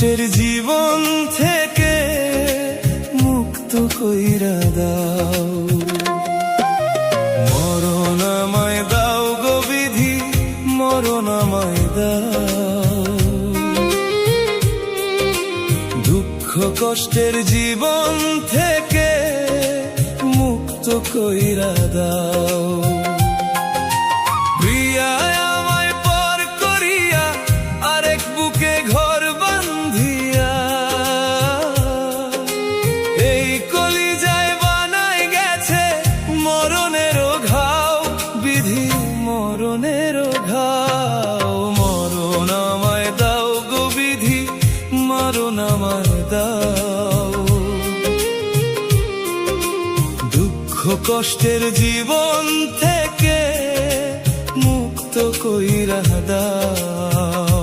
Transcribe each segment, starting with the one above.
কষ্টের জীবন থেকে মুক্ত কইরা দাও। মরণ আমায় দাও গো বিধি, মরণ আমায় দাও। দুঃখ কষ্টের জীবন থেকে মুক্ত কইরা দাও। মরণেরও ঘাও, মরণ আমায় দাও গো বিধি, মরণ আমায় দাও। দুঃখ কষ্টের জীবন থেকে মুক্ত কইরা দাও।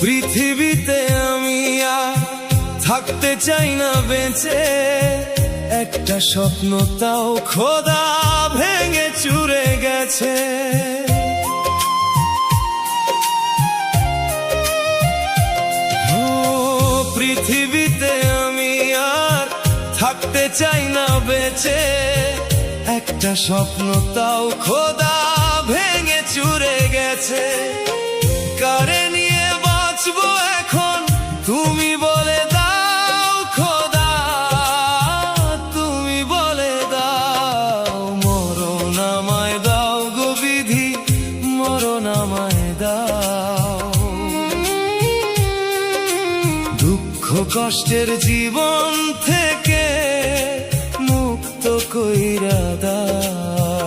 পৃথিবীতে আমি আর থাকতে চাই না বেঁচে, একটা স্বপ্ন তাও খোদা ভেঙে চুরে গেছে। ও পৃথিবীতে আমি আর থাকতে চাই না বেঁচে, একটা স্বপ্ন তাও খোদা ভেঙে চুরে গেছে। কারে নিয়ে বাঁচবো এখন তুমি বলে দাও খোদা, তুমি বলে দাও। মরণ আমায় দাও গো বিধি, মরণ আমায় দাও। দুঃখ কষ্টের জীবন থেকে মুক্ত কইরা দাও।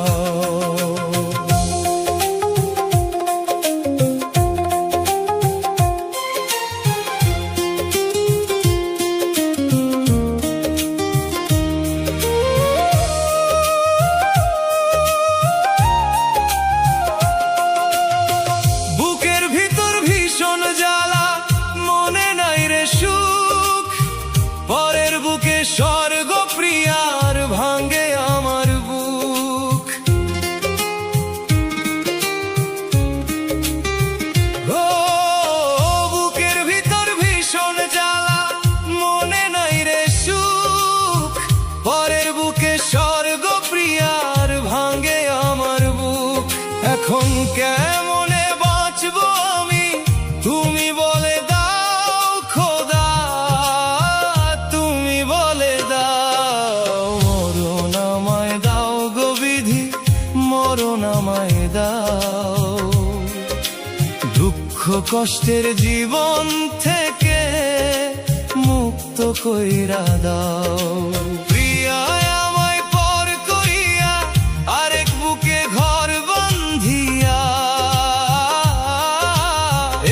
পরের বুকে স্বর্গ প্রিয়ার ভাঙ্গে আমার বুক। ও বুকের ভিতর ভীষণ জ্বালা, মনে নাই রে সুখ। পরের বুকে স্বর্গ প্রিয়ার ভাঙ্গে আমার বুক। এখন কেমনে বাঁচবো আমি তুমি বলে দাও খোদা, মরণ আমায় দাও। দুঃখ কষ্টের জীবন থেকে মুক্ত কইরা দাও। প্রিয়া আমায় পর করিয়া আরেক বুকে ঘর বান্ধিয়া,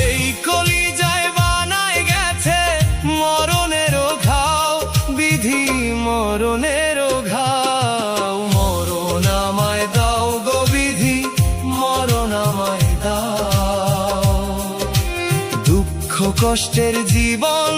এই কলিজায় বানায় গেছে মরণেরও ঘাও বিধি, মরণেরও ঘাও। মরণ আমায় দাও গো বিধি, মরণ আমায় দাও। দুঃখ কষ্টের জীবন